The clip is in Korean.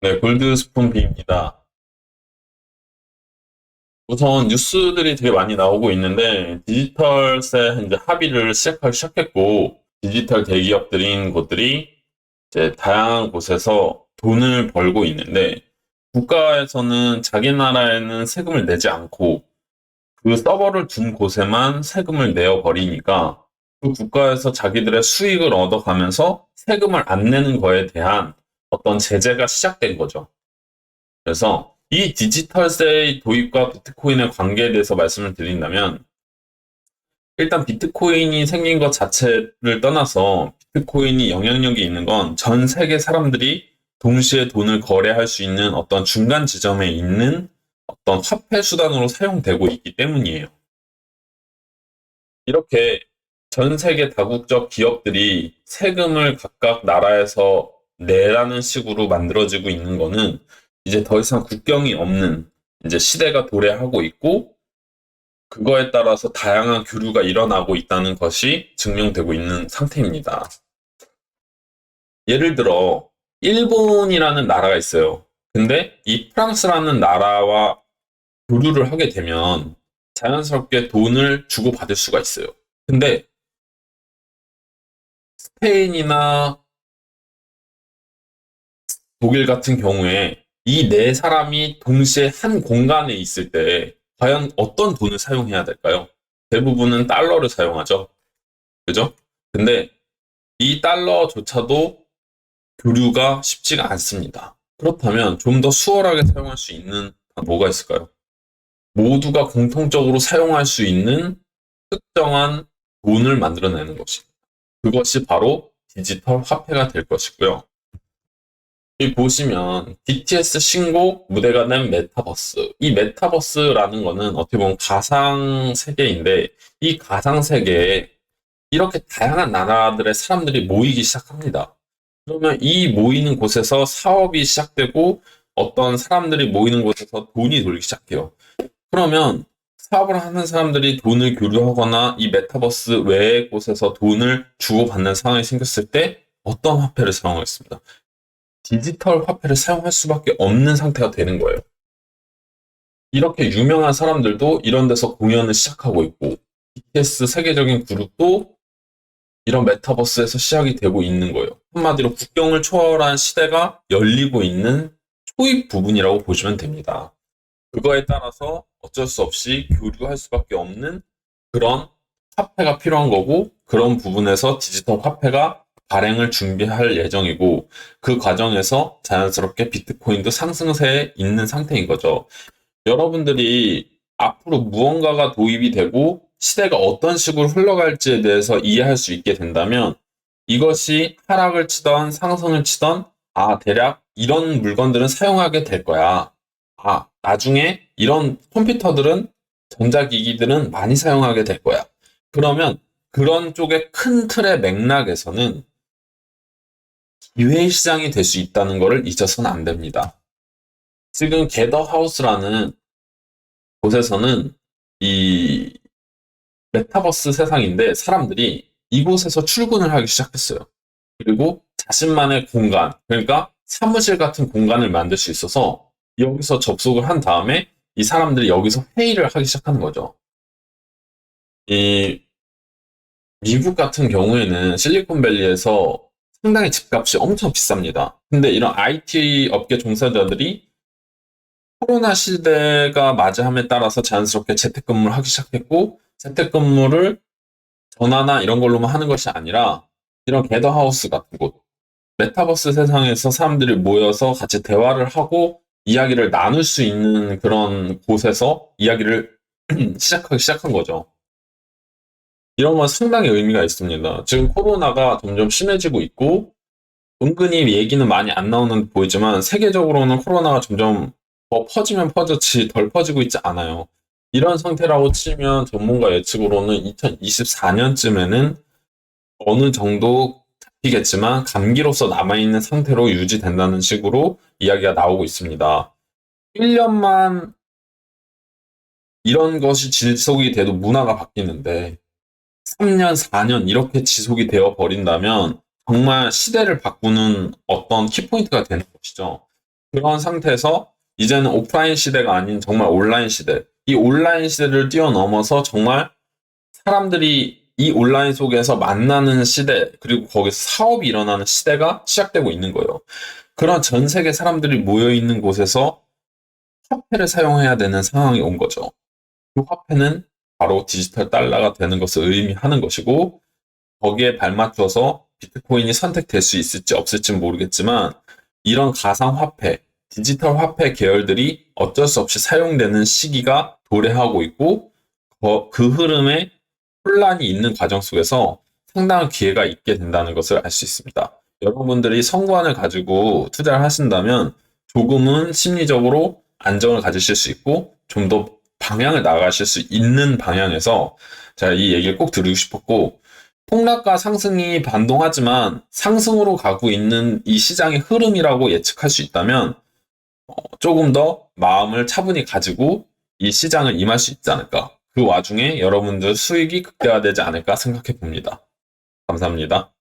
네, 골드스푼 B입니다. 우선 뉴스들이 되게 많이 나오고 있는데 디지털세 이제 합의를 시작하기 시작했고 디지털 대기업들인 곳들이 이제 다양한 곳에서 돈을 벌고 있는데 국가에서는 자기 나라에는 세금을 내지 않고 그 서버를 둔 곳에만 세금을 내어 버리니까 그 국가에서 자기들의 수익을 얻어가면서 세금을 안 내는 거에 대한 어떤 제재가 시작된 거죠. 그래서 이 디지털세의 도입과 비트코인의 관계에 대해서 말씀을 드린다면 일단 비트코인이 생긴 것 자체를 떠나서 비트코인이 영향력이 있는 건 전 세계 사람들이 동시에 돈을 거래할 수 있는 어떤 중간 지점에 있는 어떤 화폐 수단으로 사용되고 있기 때문이에요. 이렇게 전 세계 다국적 기업들이 세금을 각각 나라에서 내라는 식으로 만들어지고 있는 거는 이제 더 이상 국경이 없는 이제 시대가 도래하고 있고 그거에 따라서 다양한 교류가 일어나고 있다는 것이 증명되고 있는 상태입니다. 예를 들어 일본이라는 나라가 있어요. 근데 이 프랑스라는 나라와 교류를 하게 되면 자연스럽게 돈을 주고받을 수가 있어요. 근데 스페인이나 독일 같은 경우에 이 네 사람이 동시에 한 공간에 있을 때 과연 어떤 돈을 사용해야 될까요? 대부분은 달러를 사용하죠. 그죠? 근데 이 달러조차도 교류가 쉽지가 않습니다. 그렇다면 좀 더 수월하게 사용할 수 있는 뭐가 있을까요? 모두가 공통적으로 사용할 수 있는 특정한 돈을 만들어내는 것입니다. 그것이 바로 디지털 화폐가 될 것이고요. 여기 보시면 BTS 신곡 무대가 된 메타버스. 이 메타버스라는 거는 어떻게 보면 가상 세계인데 이 가상 세계에 이렇게 다양한 나라들의 사람들이 모이기 시작합니다. 그러면 이 모이는 곳에서 사업이 시작되고 어떤 사람들이 모이는 곳에서 돈이 돌기 시작해요. 그러면 사업을 하는 사람들이 돈을 교류하거나 이 메타버스 외의 곳에서 돈을 주고받는 상황이 생겼을 때 어떤 화폐를 사용하겠습니다. 디지털 화폐를 사용할 수밖에 없는 상태가 되는 거예요. 이렇게 유명한 사람들도 이런 데서 공연을 시작하고 있고 BTS 세계적인 그룹도 이런 메타버스에서 시작이 되고 있는 거예요. 한마디로 국경을 초월한 시대가 열리고 있는 초입 부분이라고 보시면 됩니다. 그거에 따라서 어쩔 수 없이 교류할 수밖에 없는 그런 화폐가 필요한 거고 그런 부분에서 디지털 화폐가 발행을 준비할 예정이고 그 과정에서 자연스럽게 비트코인도 상승세에 있는 상태인 거죠. 여러분들이 앞으로 무언가가 도입이 되고 시대가 어떤 식으로 흘러갈지에 대해서 이해할 수 있게 된다면 이것이 하락을 치던 상승을 치던 대략 이런 물건들은 사용하게 될 거야. 나중에 이런 컴퓨터들은 전자기기들은 많이 사용하게 될 거야. 그러면 그런 쪽의 큰 틀의 맥락에서는 기회 시장이 될 수 있다는 것을 잊어서는 안 됩니다. 지금 게더하우스라는 곳에서는 이 메타버스 세상인데 사람들이 이곳에서 출근을 하기 시작했어요. 그리고 자신만의 공간, 그러니까 사무실 같은 공간을 만들 수 있어서 여기서 접속을 한 다음에 이 사람들이 여기서 회의를 하기 시작하는 거죠. 이 미국 같은 경우에는 실리콘밸리에서 상당히 집값이 엄청 비쌉니다. 근데 이런 IT 업계 종사자들이 코로나 시대가 맞이함에 따라서 자연스럽게 재택근무를 하기 시작했고 재택근무를 전화나 이런 걸로만 하는 것이 아니라 이런 게더하우스 같은 곳, 메타버스 세상에서 사람들이 모여서 같이 대화를 하고 이야기를 나눌 수 있는 그런 곳에서 이야기를 시작하기 시작한 거죠. 이런 건 상당히 의미가 있습니다. 지금 코로나가 점점 심해지고 있고 은근히 얘기는 많이 안 나오는 듯 보이지만 세계적으로는 코로나가 점점 더 퍼지면 퍼졌지 덜 퍼지고 있지 않아요. 이런 상태라고 치면 전문가 예측으로는 2024년쯤에는 어느 정도 잡히겠지만 감기로서 남아있는 상태로 유지된다는 식으로 이야기가 나오고 있습니다. 1년만 이런 것이 지속이 돼도 문화가 바뀌는데 3년, 4년 이렇게 지속이 되어 버린다면 정말 시대를 바꾸는 어떤 키포인트가 되는 것이죠. 그런 상태에서 이제는 오프라인 시대가 아닌 정말 온라인 시대, 이 온라인 시대를 뛰어넘어서 정말 사람들이 이 온라인 속에서 만나는 시대, 그리고 거기서 사업이 일어나는 시대가 시작되고 있는 거예요. 그런 전 세계 사람들이 모여 있는 곳에서 화폐를 사용해야 되는 상황이 온 거죠. 그 화폐는 바로 디지털 달러가 되는 것을 의미하는 것이고, 거기에 발맞춰서 비트코인이 선택될 수 있을지 없을지는 모르겠지만, 이런 가상화폐, 디지털 화폐 계열들이 어쩔 수 없이 사용되는 시기가 도래하고 있고, 그 흐름에 혼란이 있는 과정 속에서 상당한 기회가 있게 된다는 것을 알 수 있습니다. 여러분들이 성관을 가지고 투자를 하신다면 조금은 심리적으로 안정을 가지실 수 있고 좀 더 방향을 나가실 수 있는 방향에서 제가 이 얘기를 꼭 드리고 싶었고, 폭락과 상승이 반동하지만 상승으로 가고 있는 이 시장의 흐름이라고 예측할 수 있다면 조금 더 마음을 차분히 가지고 이 시장을 임할 수 있지 않을까. 그 와중에 여러분들 수익이 극대화되지 않을까 생각해 봅니다. 감사합니다.